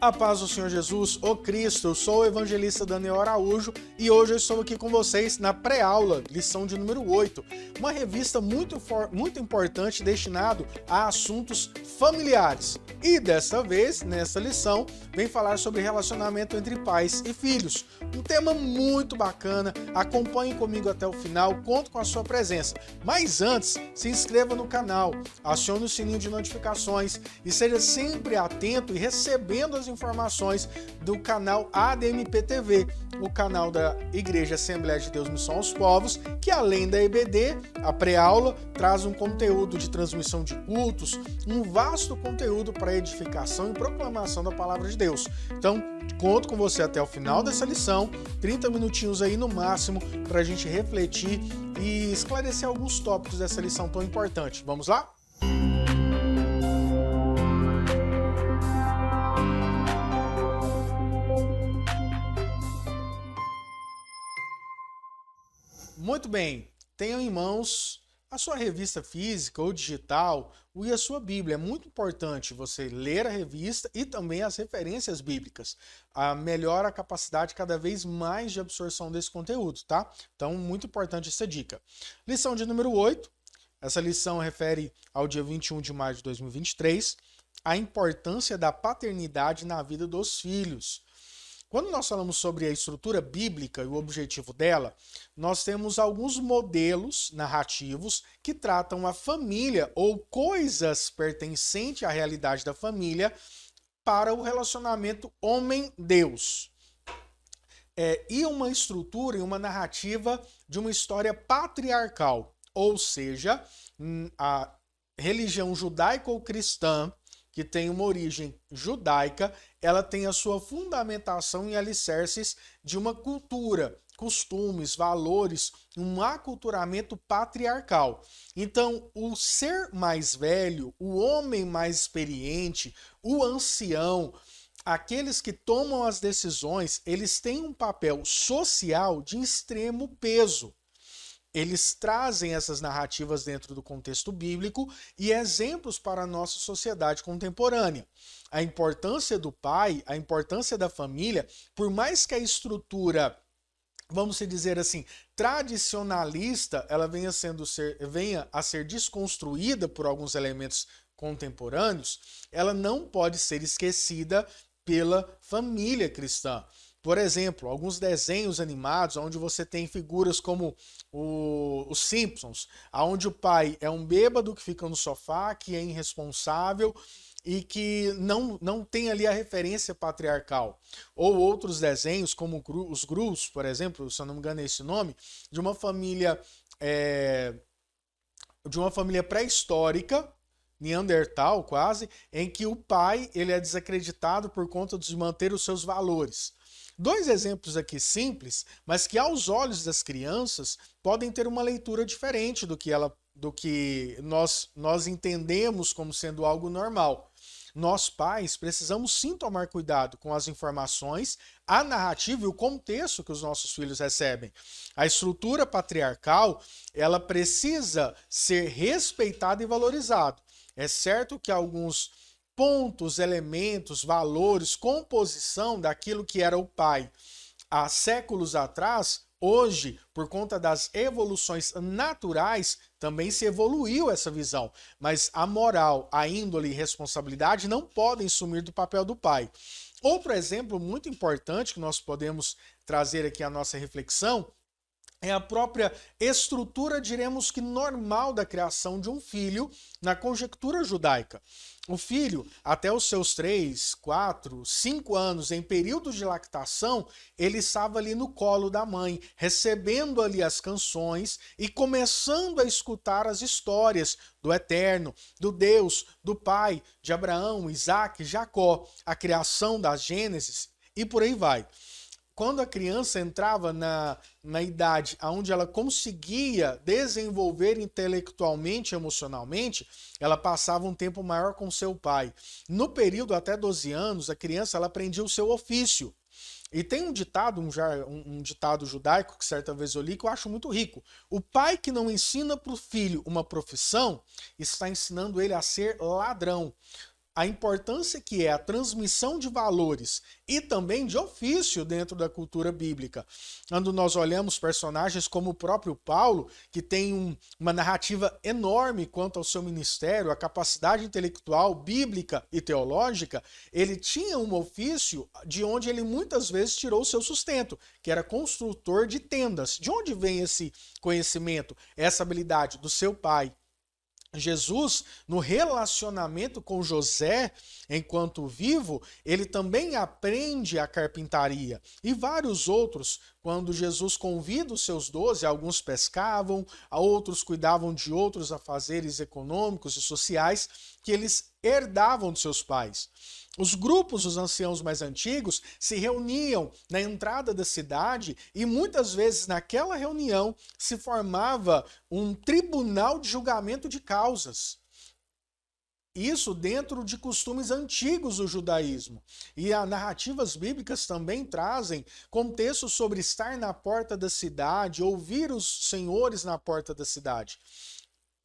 A paz do Senhor Jesus, o Cristo. Eu sou o evangelista Daniel Araújo e hoje eu estou aqui com vocês na pré-aula, lição de número 8, uma revista muito importante destinado a assuntos familiares. E desta vez, nessa lição, vem falar sobre relacionamento entre pais e filhos. Um tema muito bacana, acompanhe comigo até o final, conto com a sua presença. Mas antes, se inscreva no canal, acione o sininho de notificações e seja sempre atento e recebendo as informações do canal ADMP TV, o canal da Igreja Assembleia de Deus Missão aos Povos, que além da EBD, a pré-aula, traz um conteúdo de transmissão de cultos, um vasto conteúdo para edificação e proclamação da Palavra de Deus. Então, conto com você até o final dessa lição, 30 minutinhos aí no máximo, para a gente refletir e esclarecer alguns tópicos dessa lição tão importante. Vamos lá? Muito bem, tenham em mãos a sua revista física ou digital e a sua Bíblia. É muito importante você ler a revista e também as referências bíblicas. Melhora a capacidade cada vez mais de absorção desse conteúdo, tá? Então, muito importante essa dica. Lição de número 8. Essa lição refere ao dia 21 de maio de 2023, a importância da paternidade na vida dos filhos. Quando nós falamos sobre a estrutura bíblica e o objetivo dela, nós temos alguns modelos narrativos que tratam a família ou coisas pertencentes à realidade da família para o relacionamento homem-Deus. E uma estrutura e uma narrativa de uma história patriarcal, ou seja, a religião judaica ou cristã, que tem uma origem judaica, ela tem a sua fundamentação em alicerces de uma cultura, costumes, valores, um aculturamento patriarcal. Então, o ser mais velho, o homem mais experiente, o ancião, aqueles que tomam as decisões, eles têm um papel social de extremo peso. Eles trazem essas narrativas dentro do contexto bíblico e exemplos para a nossa sociedade contemporânea. A importância do pai, a importância da família, por mais que a estrutura, vamos dizer assim, tradicionalista, ela venha a ser desconstruída por alguns elementos contemporâneos, ela não pode ser esquecida pela família cristã. Por exemplo, alguns desenhos animados onde você tem figuras como os Simpsons, onde o pai é um bêbado que fica no sofá, que é irresponsável e que não tem ali a referência patriarcal. Ou outros desenhos como os Grus, por exemplo, se eu não me engano é esse nome, de uma família pré-histórica, Neandertal quase, em que o pai ele é desacreditado por conta de manter os seus valores. Dois exemplos aqui simples, mas que aos olhos das crianças podem ter uma leitura diferente do que nós entendemos como sendo algo normal. Nós pais precisamos sim tomar cuidado com as informações, a narrativa e o contexto que os nossos filhos recebem. A estrutura patriarcal, ela precisa ser respeitada e valorizada. É certo que alguns pontos, elementos, valores, composição daquilo que era o pai há séculos atrás, hoje, por conta das evoluções naturais, também se evoluiu essa visão. Mas a moral, a índole e responsabilidade não podem sumir do papel do pai. Outro exemplo muito importante que nós podemos trazer aqui à nossa reflexão é a própria estrutura, diremos que normal da criação de um filho na conjectura judaica. O filho, até os seus 3, 4, 5 anos, em períodos de lactação, ele estava ali no colo da mãe, recebendo ali as canções e começando a escutar as histórias do Eterno, do Deus, do Pai, de Abraão, Isaac, Jacó, a criação da Gênesis e por aí vai. Quando a criança entrava na idade onde ela conseguia desenvolver intelectualmente e emocionalmente, ela passava um tempo maior com seu pai. No período até 12 anos, a criança ela aprendia o seu ofício. E tem um ditado, um ditado judaico que certa vez eu li que eu acho muito rico. O pai que não ensina para o filho uma profissão está ensinando ele a ser ladrão. a importância que é a transmissão de valores e também de ofício dentro da cultura bíblica. Quando nós olhamos personagens como o próprio Paulo, que tem uma narrativa enorme quanto ao seu ministério, a capacidade intelectual, bíblica e teológica, ele tinha um ofício de onde ele muitas vezes tirou o seu sustento, que era construtor de tendas. De onde vem esse conhecimento, essa habilidade? Do seu pai. Jesus, no relacionamento com José, enquanto vivo, ele também aprende a carpintaria. E vários outros, quando Jesus convida os seus 12, alguns pescavam, outros cuidavam de outros afazeres econômicos e sociais que eles herdavam de seus pais. Os grupos, os anciãos mais antigos, se reuniam na entrada da cidade e muitas vezes naquela reunião se formava um tribunal de julgamento de causas. Isso dentro de costumes antigos do judaísmo. E as narrativas bíblicas também trazem contextos sobre estar na porta da cidade, ouvir os senhores na porta da cidade.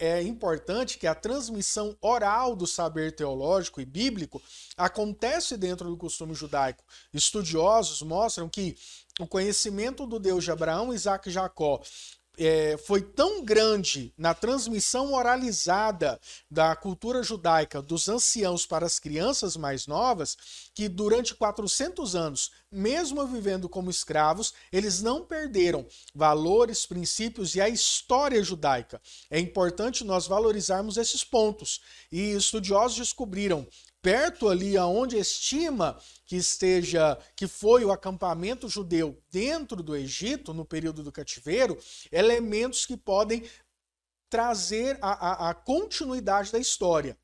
É importante que a transmissão oral do saber teológico e bíblico acontece dentro do costume judaico. Estudiosos mostram que o conhecimento do Deus de Abraão, Isaque e Jacó foi tão grande na transmissão oralizada da cultura judaica dos anciãos para as crianças mais novas, que durante 400 anos, mesmo vivendo como escravos, eles não perderam valores, princípios e a história judaica. É importante nós valorizarmos esses pontos. E estudiosos descobriram perto ali aonde estima que foi o acampamento judeu dentro do Egito, no período do cativeiro, elementos que podem trazer a continuidade da história.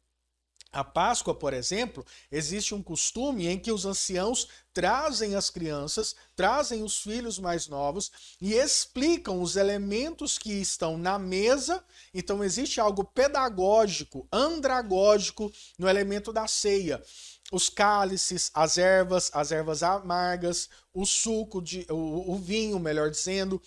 A Páscoa, por exemplo, existe um costume em que os anciãos trazem as crianças, trazem os filhos mais novos e explicam os elementos que estão na mesa. Então existe algo pedagógico, andragógico no elemento da ceia. Os cálices, as ervas amargas, o suco, o vinho, melhor dizendo,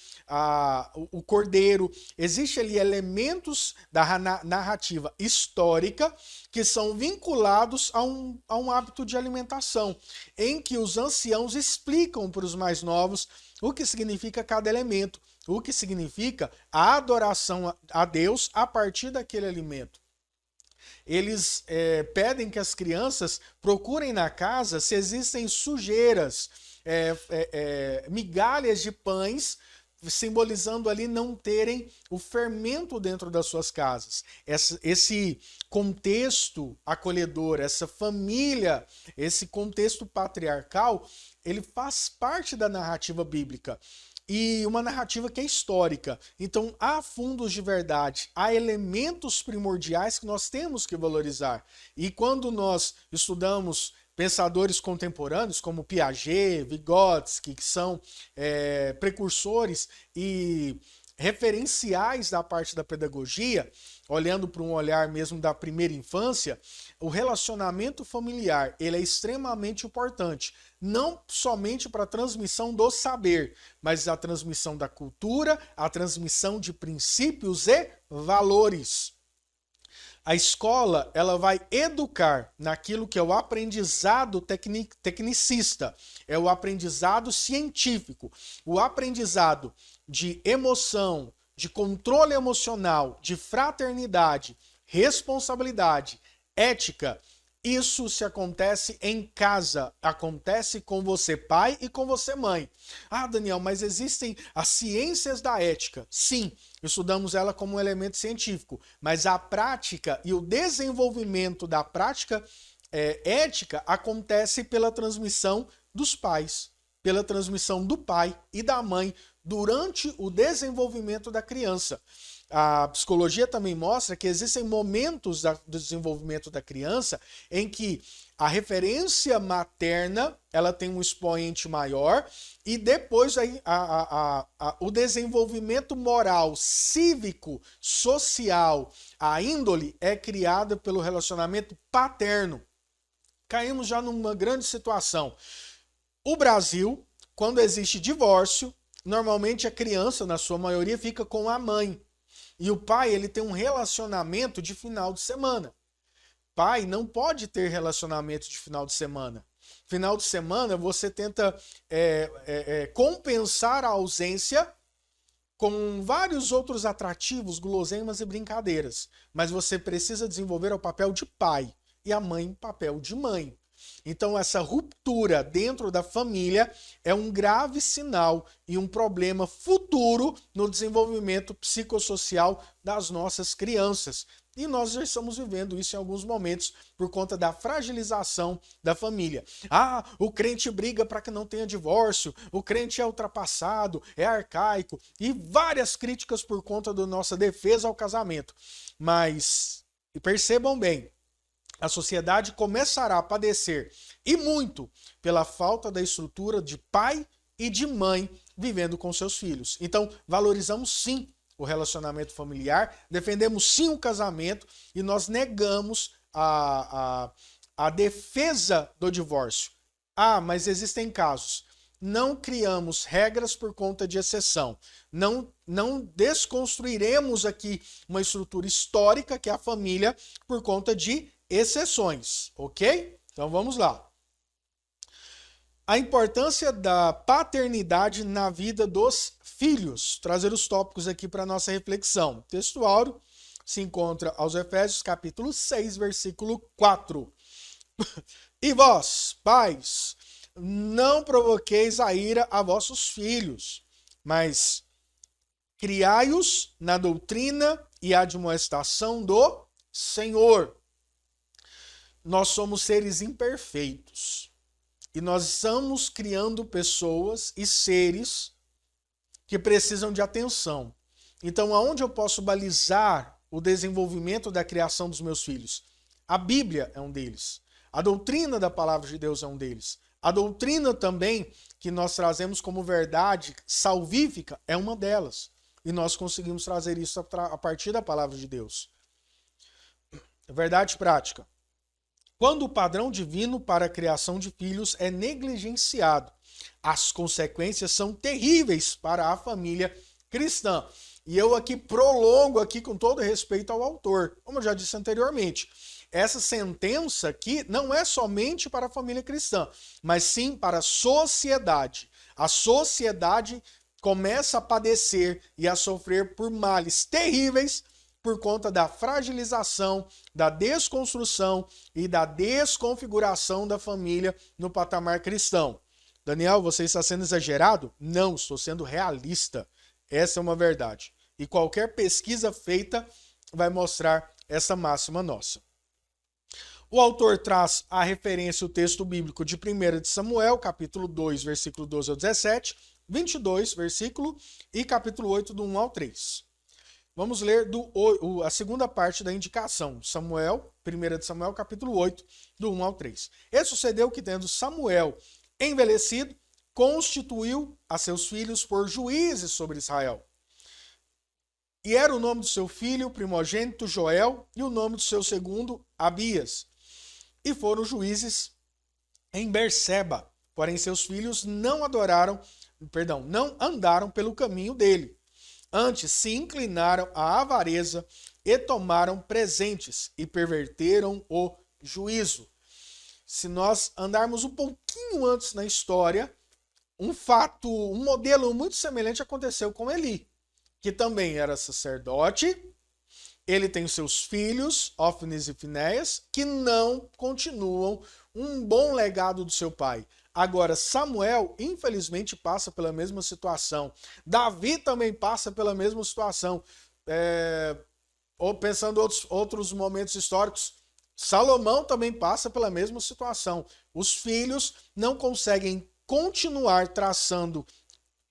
o cordeiro. Existem ali elementos da narrativa histórica que são vinculados a um hábito de alimentação, em que os anciãos explicam para os mais novos o que significa cada elemento, o que significa a adoração a Deus a partir daquele alimento. Eles pedem que as crianças procurem na casa se existem sujeiras, migalhas de pães, simbolizando ali não terem o fermento dentro das suas casas. Esse contexto acolhedor, essa família, esse contexto patriarcal, ele faz parte da narrativa bíblica. E uma narrativa que é histórica. Então, há fundos de verdade, há elementos primordiais que nós temos que valorizar. E quando nós estudamos pensadores contemporâneos como Piaget, Vygotsky, que são precursores e referenciais da parte da pedagogia, olhando para um olhar mesmo da primeira infância, o relacionamento familiar ele é extremamente importante, não somente para a transmissão do saber, mas a transmissão da cultura, a transmissão de princípios e valores. A escola ela vai educar naquilo que é o aprendizado tecnicista, é o aprendizado científico, o aprendizado de emoção, de controle emocional, de fraternidade, responsabilidade, ética. Isso se acontece em casa, acontece com você pai e com você mãe. Ah, Daniel, mas existem as ciências da ética. Sim, estudamos ela como um elemento científico, mas a prática e o desenvolvimento da prática ética acontece pela transmissão dos pais, pela transmissão do pai e da mãe durante o desenvolvimento da criança. A psicologia também mostra que existem momentos do desenvolvimento da criança em que a referência materna ela tem um expoente maior e depois o desenvolvimento moral, cívico, social, a índole é criada pelo relacionamento paterno. Caímos já numa grande situação. O Brasil, quando existe divórcio, normalmente a criança, na sua maioria, fica com a mãe. E o pai ele tem um relacionamento de final de semana. pai não pode ter relacionamento de final de semana. Final de semana você tenta compensar a ausência com vários outros atrativos, guloseimas e brincadeiras. Mas você precisa desenvolver o papel de pai e a mãe papel de mãe. Então essa ruptura dentro da família é um grave sinal e um problema futuro no desenvolvimento psicossocial das nossas crianças. E nós já estamos vivendo isso em alguns momentos por conta da fragilização da família. Ah, o crente briga para que não tenha divórcio, o crente é ultrapassado, é arcaico, e várias críticas por conta da nossa defesa ao casamento. Mas, percebam bem, a sociedade começará a padecer, e muito, pela falta da estrutura de pai e de mãe vivendo com seus filhos. Então, valorizamos sim o relacionamento familiar, defendemos sim o casamento e nós negamos a defesa do divórcio. Ah, mas existem casos. Não criamos regras por conta de exceção. Não desconstruiremos aqui uma estrutura histórica, que é a família, por conta de exceções, ok? Então vamos lá. A importância da paternidade na vida dos filhos. Trazer os tópicos aqui para nossa reflexão. O texto áureo se encontra aos Efésios, capítulo 6, versículo 4. E vós, pais, não provoqueis a ira a vossos filhos, mas criai-os na doutrina e admoestação do Senhor. Nós somos seres imperfeitos. E nós estamos criando pessoas e seres que precisam de atenção. Então, aonde eu posso balizar o desenvolvimento da criação dos meus filhos? A Bíblia é um deles. A doutrina da palavra de Deus é um deles. A doutrina também que nós trazemos como verdade salvífica é uma delas. E nós conseguimos trazer isso a partir da palavra de Deus. Verdade prática. Quando o padrão divino para a criação de filhos é negligenciado, as consequências são terríveis para a família cristã. E eu aqui prolongo aqui com todo respeito ao autor, como eu já disse anteriormente. Essa sentença aqui não é somente para a família cristã, mas sim para a sociedade. A sociedade começa a padecer e a sofrer por males terríveis por conta da fragilização, da desconstrução e da desconfiguração da família no patamar cristão. Daniel, você está sendo exagerado? Não, estou sendo realista. Essa é uma verdade. E qualquer pesquisa feita vai mostrar essa máxima nossa. O autor traz a referência o texto bíblico de 1 de Samuel, capítulo 2, versículo 12 ao 17, 22, versículo, e capítulo 8, do 1 ao 3. Vamos ler a segunda parte da indicação. 1 de Samuel, capítulo 8, do 1 ao 3. E sucedeu que, tendo Samuel envelhecido, constituiu a seus filhos por juízes sobre Israel. E era o nome do seu filho primogênito Joel, e o nome do seu segundo Abias. E foram juízes em Berseba, porém seus filhos não andaram pelo caminho dele. Antes se inclinaram à avareza e tomaram presentes e perverteram o juízo. Se nós andarmos um pouquinho antes na história, um modelo muito semelhante aconteceu com Eli, que também era sacerdote. Ele tem seus filhos, Ófnis e Finéias, que não continuam um bom legado do seu pai. Agora, Samuel, infelizmente, passa pela mesma situação. Davi também passa pela mesma situação. Ou pensando em outros momentos históricos, Salomão também passa pela mesma situação. Os filhos não conseguem continuar traçando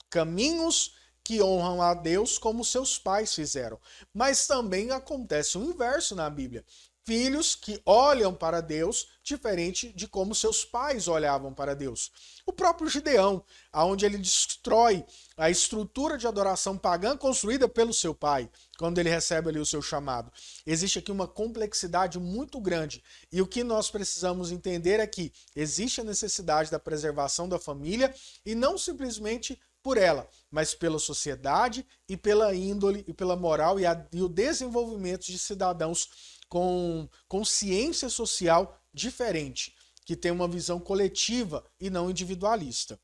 caminhos que honram a Deus como seus pais fizeram. Mas também acontece o inverso na Bíblia. Filhos que olham para Deus diferente de como seus pais olhavam para Deus. O próprio Gideão, onde ele destrói a estrutura de adoração pagã construída pelo seu pai, quando ele recebe ali o seu chamado. Existe aqui uma complexidade muito grande. E o que nós precisamos entender é que existe a necessidade da preservação da família e não simplesmente por ela, mas pela sociedade e pela índole e pela moral e o desenvolvimento de cidadãos com consciência social diferente, que tem uma visão coletiva e não individualista.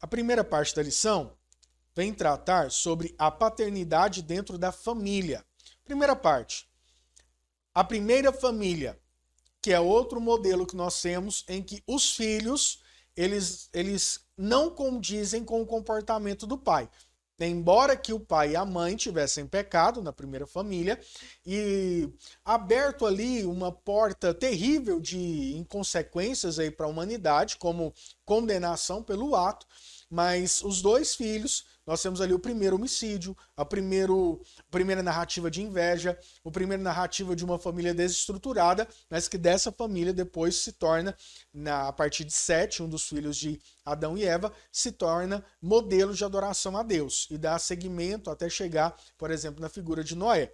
A primeira parte da lição vem tratar sobre a paternidade dentro da família. Primeira parte, a primeira família, que é outro modelo que nós temos em que os filhos, eles não condizem com o comportamento do pai. Embora que o pai e a mãe tivessem pecado na primeira família e aberto ali uma porta terrível de inconsequências aí para a humanidade, como condenação pelo ato, mas os dois filhos, nós temos ali o primeiro homicídio, a primeira narrativa de inveja, a primeira narrativa de uma família desestruturada, mas que dessa família depois se torna, a partir de Sete, um dos filhos de Adão e Eva, se torna modelo de adoração a Deus e dá seguimento até chegar, por exemplo, na figura de Noé.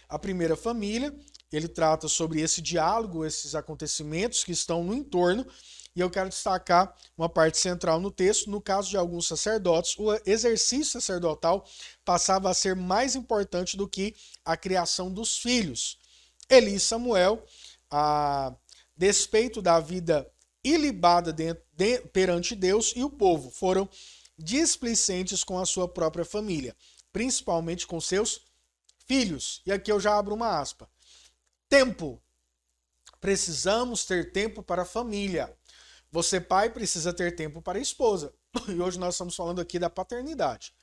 A primeira família, ele trata sobre esse diálogo, esses acontecimentos que estão no entorno, e eu quero destacar uma parte central no texto. No caso de alguns sacerdotes, o exercício sacerdotal passava a ser mais importante do que a criação dos filhos. Eli e Samuel, a despeito da vida ilibada perante Deus e o povo, foram displicentes com a sua própria família, principalmente com seus filhos. E aqui eu já abro uma aspa. Tempo. Precisamos ter tempo para a família. Você, pai, precisa ter tempo para a esposa. E hoje nós estamos falando aqui da paternidade.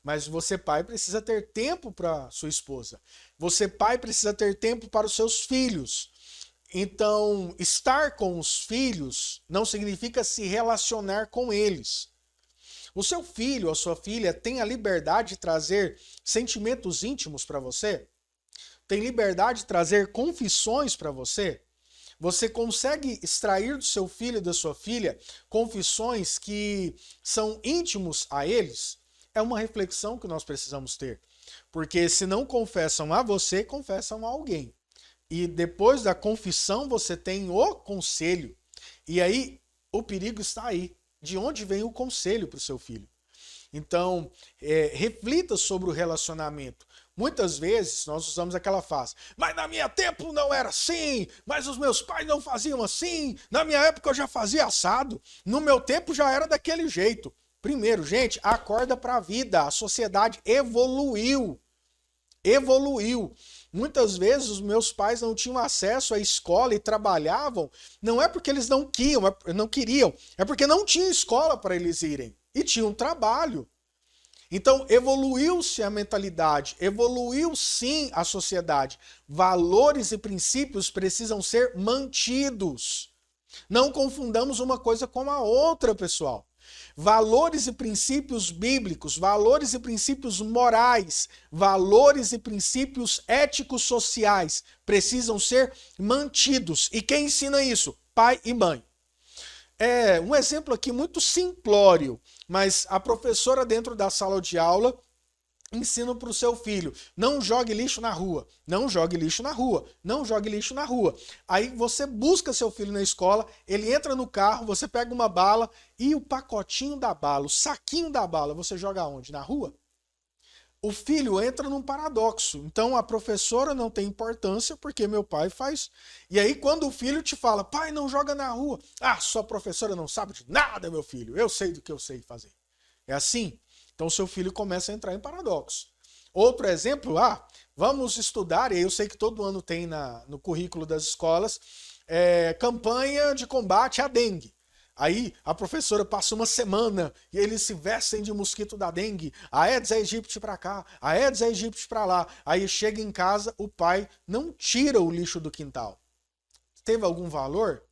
Mas você, pai, precisa ter tempo para sua esposa. Você, pai, precisa ter tempo para os seus filhos. Então, estar com os filhos não significa se relacionar com eles. O seu filho ou a sua filha tem a liberdade de trazer sentimentos íntimos para você? Tem liberdade de trazer confissões para você? Você consegue extrair do seu filho e da sua filha confissões que são íntimos a eles? É uma reflexão que nós precisamos ter. Porque se não confessam a você, confessam a alguém. E depois da confissão você tem o conselho. E aí o perigo está aí. De onde vem o conselho para o seu filho? Então, reflita sobre o relacionamento. Muitas vezes nós usamos aquela frase, mas na minha tempo não era assim, mas os meus pais não faziam assim, na minha época eu já fazia assado, no meu tempo já era daquele jeito. Primeiro, gente, acorda para a vida, a sociedade evoluiu. Muitas vezes os meus pais não tinham acesso à escola e trabalhavam, não é porque eles não queriam, é porque não tinha escola para eles irem e tinham trabalho. Então, evoluiu-se a mentalidade, evoluiu sim a sociedade. Valores e princípios precisam ser mantidos. Não confundamos uma coisa com a outra, pessoal. Valores e princípios bíblicos, valores e princípios morais, valores e princípios éticos sociais precisam ser mantidos. E quem ensina isso? Pai e mãe. É um exemplo aqui muito simplório, mas a professora dentro da sala de aula ensina para o seu filho, não jogue lixo na rua, não jogue lixo na rua, não jogue lixo na rua. Aí você busca seu filho na escola, ele entra no carro, você pega uma bala e o pacotinho da bala, o saquinho da bala, você joga onde? Na rua? O filho entra num paradoxo. Então a professora não tem importância porque meu pai faz. E aí quando o filho te fala, pai, não joga na rua. Ah, sua professora não sabe de nada, meu filho. Eu sei do que eu sei fazer. É assim? Então seu filho começa a entrar em paradoxo. Outro exemplo, vamos estudar, e eu sei que todo ano tem no currículo das escolas, campanha de combate à dengue. Aí a professora passa uma semana e eles se vestem de mosquito da dengue. Aedes aegypti para cá, Aedes aegypti para lá. Aí chega em casa, o pai não tira o lixo do quintal. Teve algum valor?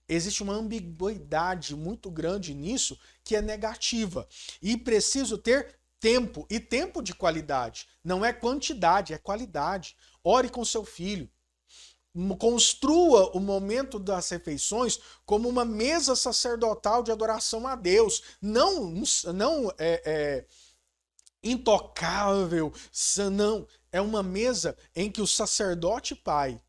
Existe uma ambiguidade muito grande nisso que é negativa. E preciso ter tempo, e tempo de qualidade. Não é quantidade, é qualidade. Ore com seu filho. Construa o momento das refeições como uma mesa sacerdotal de adoração a Deus. Não intocável, não. É uma mesa em que o sacerdote pai,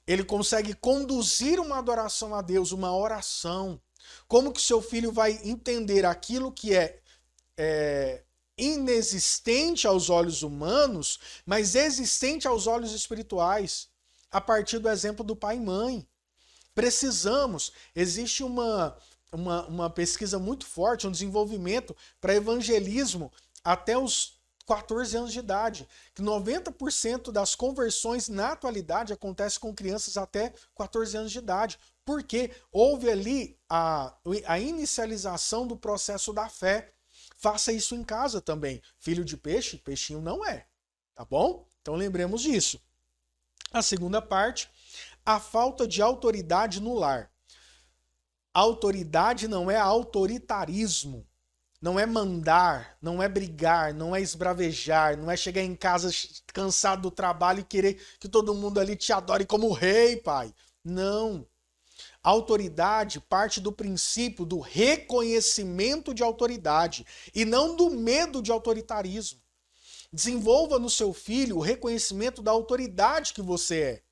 ele consegue conduzir uma adoração a Deus, uma oração. Como que seu filho vai entender aquilo que é inexistente aos olhos humanos, mas existente aos olhos espirituais, a partir do exemplo do pai e mãe. Precisamos, existe uma pesquisa muito forte, um desenvolvimento para evangelismo até os 14 anos de idade, que 90% das conversões na atualidade acontecem com crianças até 14 anos de idade, porque houve ali a inicialização do processo da fé. Faça isso em casa também. Filho de peixe, peixinho não é, tá bom? Então lembremos disso. A segunda parte, a falta de autoridade no lar. Autoridade não é autoritarismo. Não é mandar, não é brigar, não é esbravejar, não é chegar em casa cansado do trabalho e querer que todo mundo ali te adore como rei, pai. Não. Autoridade parte do princípio do reconhecimento de autoridade e não do medo de autoritarismo. Desenvolva no seu filho o reconhecimento da autoridade que você é,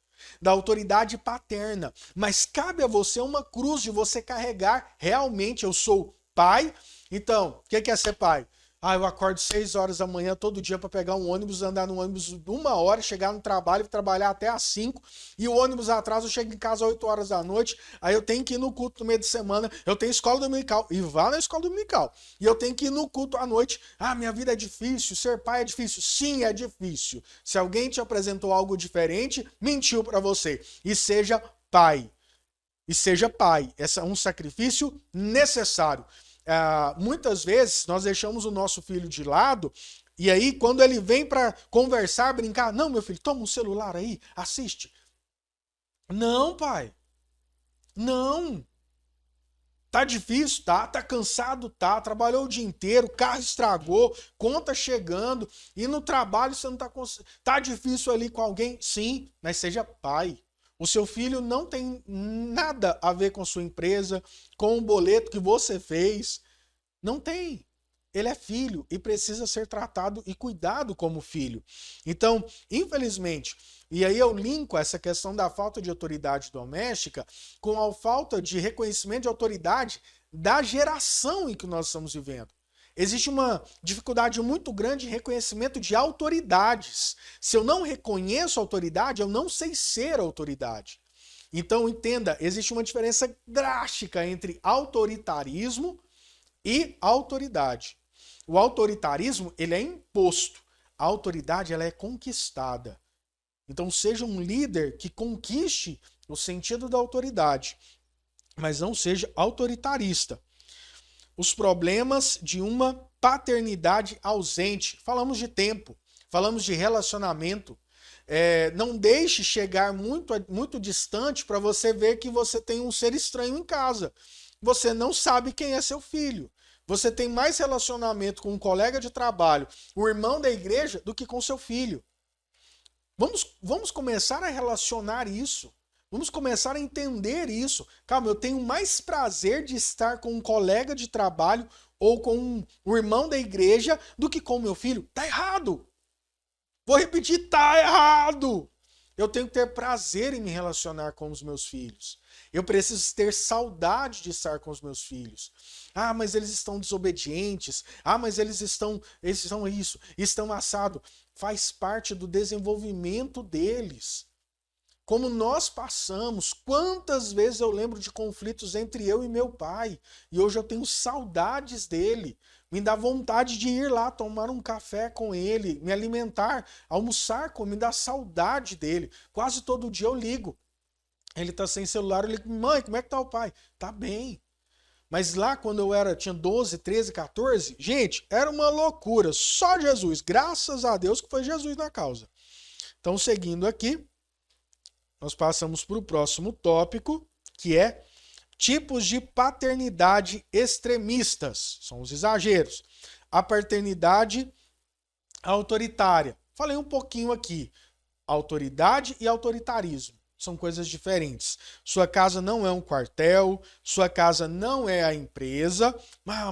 da autoridade paterna. Mas cabe a você uma cruz de você carregar realmente, eu sou pai. Então, o que é ser pai? Eu acordo 6 horas da manhã todo dia para pegar um ônibus, andar no ônibus 1 hora, chegar no trabalho, trabalhar até às 5, e o ônibus atrasa, eu chego em casa às 8 horas da noite, aí eu tenho que ir no culto no meio de semana, eu tenho escola dominical, e vá na escola dominical, e eu tenho que ir no culto à noite. Minha vida é difícil, ser pai é difícil. Sim, é difícil. Se alguém te apresentou algo diferente, mentiu para você. E seja pai. E seja pai. Esse é um sacrifício necessário. Muitas vezes nós deixamos o nosso filho de lado e aí quando ele vem para conversar, brincar, não, meu filho, toma um celular aí, assiste. Não, pai. Não. Tá difícil, tá cansado, trabalhou o dia inteiro, carro estragou, conta chegando e no trabalho você não tá difícil ali com alguém? Sim, mas seja pai. O seu filho não tem nada a ver com a sua empresa, com o boleto que você fez. Não tem. Ele é filho e precisa ser tratado e cuidado como filho. Então, infelizmente, e aí eu linko essa questão da falta de autoridade doméstica com a falta de reconhecimento de autoridade da geração em que nós estamos vivendo. Existe uma dificuldade muito grande em reconhecimento de autoridades. Se eu não reconheço autoridade, eu não sei ser autoridade. Então, entenda, existe uma diferença drástica entre autoritarismo e autoridade. O autoritarismo, ele é imposto. A autoridade, ela é conquistada. Então, seja um líder que conquiste o sentido da autoridade, mas não seja autoritarista. Os problemas de uma paternidade ausente. Falamos de tempo, falamos de relacionamento. Não deixe chegar muito distante para você ver que você tem um ser estranho em casa. Você não sabe quem é seu filho. Você tem mais relacionamento com um colega de trabalho, o irmão da igreja, do que com seu filho. Vamos começar a relacionar isso. Vamos começar a entender isso. Calma, eu tenho mais prazer de estar com um colega de trabalho ou com um irmão da igreja do que com meu filho. Tá errado. Vou repetir, tá errado. Eu tenho que ter prazer em me relacionar com os meus filhos. Eu preciso ter saudade de estar com os meus filhos. Mas eles estão desobedientes. Mas eles estão isso, estão assado. Faz parte do desenvolvimento deles. Como nós passamos, quantas vezes eu lembro de conflitos entre eu e meu pai, e hoje eu tenho saudades dele, me dá vontade de ir lá tomar um café com ele, me alimentar, almoçar com ele, me dá saudade dele. Quase todo dia eu ligo. Ele tá sem celular, eu ligo, mãe, como é que tá o pai? Tá bem. Mas lá quando tinha 12, 13, 14, gente, era uma loucura, só Jesus, graças a Deus que foi Jesus na causa. Então, seguindo aqui, nós passamos para o próximo tópico, que é tipos de paternidade extremistas. São os exageros. A paternidade autoritária. Falei um pouquinho aqui. Autoridade e autoritarismo. São coisas diferentes. Sua casa não é um quartel, sua casa não é a empresa.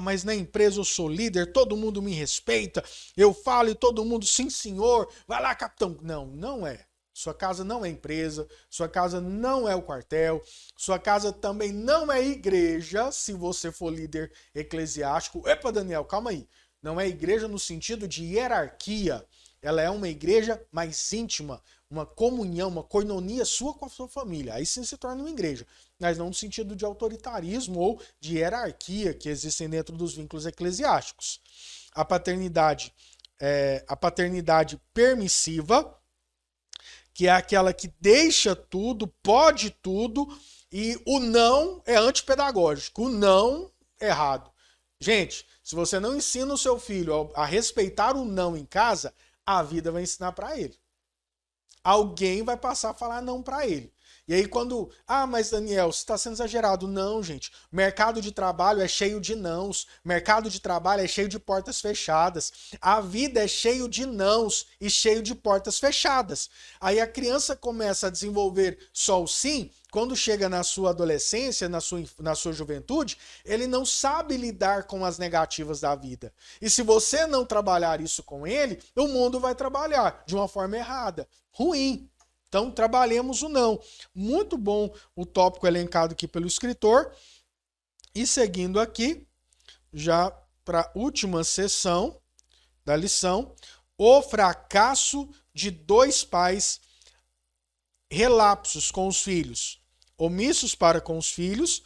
Mas na empresa eu sou líder, todo mundo me respeita, eu falo e todo mundo, sim senhor, vai lá capitão. Não, não é. Sua casa não é empresa, sua casa não é o quartel, sua casa também não é igreja, se você for líder eclesiástico. Epa, Daniel, calma aí. Não é igreja no sentido de hierarquia. Ela é uma igreja mais íntima, uma comunhão, uma koinonia sua com a sua família. Aí sim se torna uma igreja, mas não no sentido de autoritarismo ou de hierarquia que existem dentro dos vínculos eclesiásticos. A paternidade permissiva, que é aquela que deixa tudo, pode tudo, e o não é antipedagógico, o não é errado. Gente, se você não ensina o seu filho a respeitar o não em casa, a vida vai ensinar para ele. Alguém vai passar a falar não para ele. E aí quando, mas Daniel, você está sendo exagerado. Não, gente. Mercado de trabalho é cheio de nãos. Mercado de trabalho é cheio de portas fechadas. A vida é cheio de nãos e cheio de portas fechadas. Aí a criança começa a desenvolver só o sim. Quando chega na sua adolescência, na sua juventude, ele não sabe lidar com as negativas da vida. E se você não trabalhar isso com ele, o mundo vai trabalhar de uma forma errada, ruim. Então, trabalhemos o não. Muito bom o tópico elencado aqui pelo escritor. E seguindo aqui, já para a última sessão da lição, o fracasso de dois pais relapsos com os filhos, omissos para com os filhos.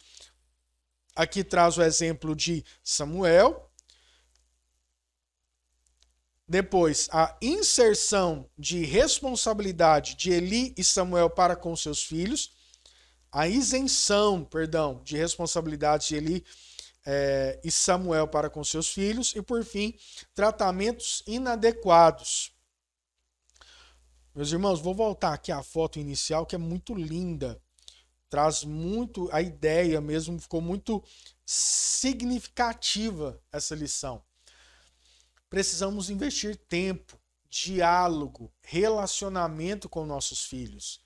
Aqui traz o exemplo de Samuel. Depois, a inserção de responsabilidade de Eli e Samuel para com seus filhos. A isenção, de responsabilidade de Eli e Samuel para com seus filhos. E, por fim, tratamentos inadequados. Meus irmãos, vou voltar aqui à foto inicial, que é muito linda. Traz muito a ideia mesmo, ficou muito significativa essa lição. Precisamos investir tempo, diálogo, relacionamento com nossos filhos.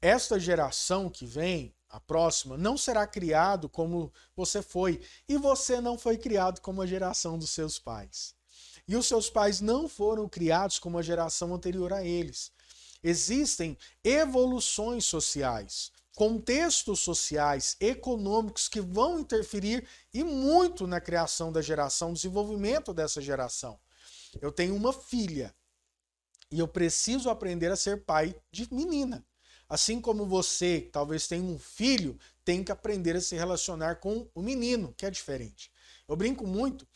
Esta geração que vem, a próxima, não será criado como você foi. E você não foi criado como a geração dos seus pais. E os seus pais não foram criados como a geração anterior a eles. Existem evoluções sociais, contextos sociais, econômicos que vão interferir e muito na criação da geração, desenvolvimento dessa geração. Eu tenho uma filha e eu preciso aprender a ser pai de menina. Assim como você, talvez tenha um filho, tem que aprender a se relacionar com o menino, que é diferente. Eu brinco muito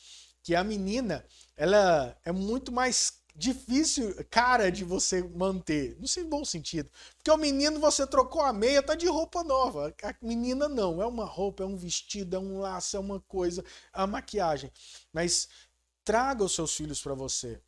que a menina, ela é muito mais difícil, cara, de você manter, não sei, em bom sentido, porque o menino você trocou a meia, tá de roupa nova, a menina não, é uma roupa, é um vestido, é um laço, é uma coisa, a maquiagem, mas traga os seus filhos para você,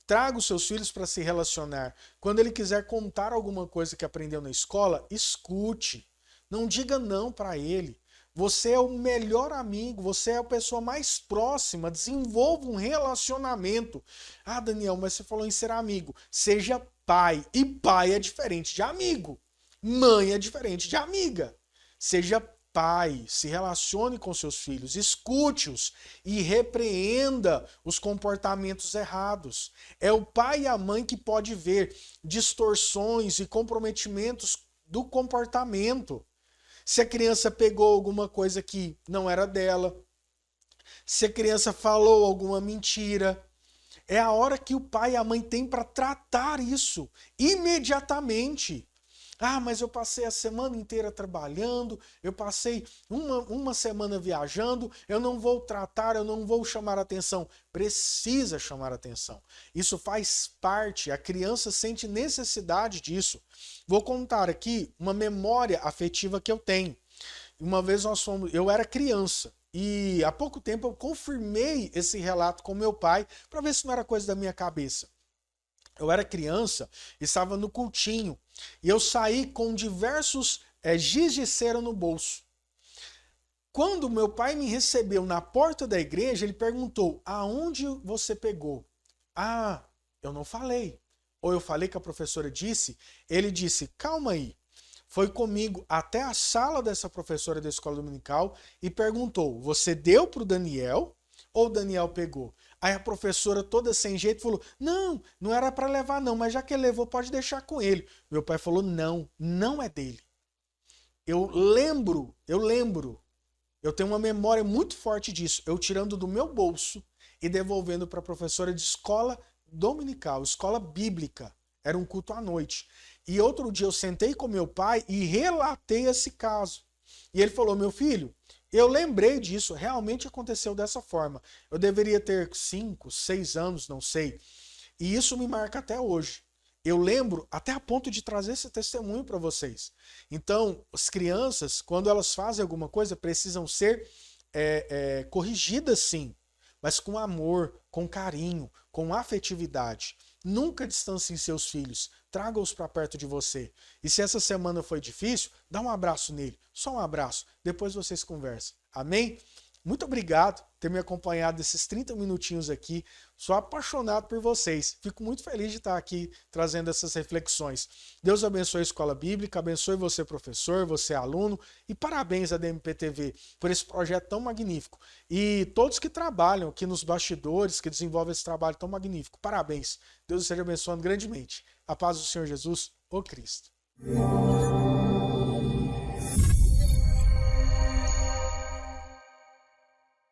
traga os seus filhos para se relacionar, quando ele quiser contar alguma coisa que aprendeu na escola, escute, não diga não para ele. Você é o melhor amigo, você é a pessoa mais próxima, desenvolva um relacionamento. Daniel, mas você falou em ser amigo. Seja pai, e pai é diferente de amigo. Mãe é diferente de amiga. Seja pai, se relacione com seus filhos, escute-os e repreenda os comportamentos errados. É o pai e a mãe que pode ver distorções e comprometimentos do comportamento. Se a criança pegou alguma coisa que não era dela, se a criança falou alguma mentira, é a hora que o pai e a mãe têm para tratar isso imediatamente. Mas eu passei a semana inteira trabalhando, eu passei uma semana viajando, eu não vou tratar, eu não vou chamar atenção. Precisa chamar atenção. Isso faz parte, a criança sente necessidade disso. Vou contar aqui uma memória afetiva que eu tenho. Uma vez eu era criança e há pouco tempo eu confirmei esse relato com meu pai para ver se não era coisa da minha cabeça. Eu era criança, estava no cultinho e eu saí com diversos giz de cera no bolso. Quando meu pai me recebeu na porta da igreja, ele perguntou: aonde você pegou? Eu não falei. Ou eu falei que a professora disse? Ele disse: calma aí. Foi comigo até a sala dessa professora da escola dominical e perguntou: você deu para o Daniel ou o Daniel pegou? Aí a professora, toda sem jeito, falou: não era para levar não, mas já que ele levou, pode deixar com ele. Meu pai falou: não é dele. Eu lembro, eu tenho uma memória muito forte disso. Eu tirando do meu bolso e devolvendo para a professora de escola dominical, escola bíblica. Era um culto à noite. E outro dia eu sentei com meu pai e relatei esse caso. E ele falou: meu filho, eu lembrei disso, realmente aconteceu dessa forma. Eu deveria ter 5, 6 anos, não sei. E isso me marca até hoje. Eu lembro até a ponto de trazer esse testemunho para vocês. Então, as crianças, quando elas fazem alguma coisa, precisam ser corrigidas sim, mas com amor, com carinho, com afetividade. Nunca distancie seus filhos, traga-os para perto de você. E se essa semana foi difícil, dá um abraço nele, só um abraço, depois vocês conversam. Amém? Muito obrigado por ter me acompanhado esses 30 minutinhos aqui. Sou apaixonado por vocês. Fico muito feliz de estar aqui trazendo essas reflexões. Deus abençoe a Escola Bíblica, abençoe você, professor, você, aluno, e parabéns à DMPTV por esse projeto tão magnífico. E todos que trabalham aqui nos bastidores, que desenvolvem esse trabalho tão magnífico, parabéns. Deus esteja abençoando grandemente. A paz do Senhor Jesus, o Cristo.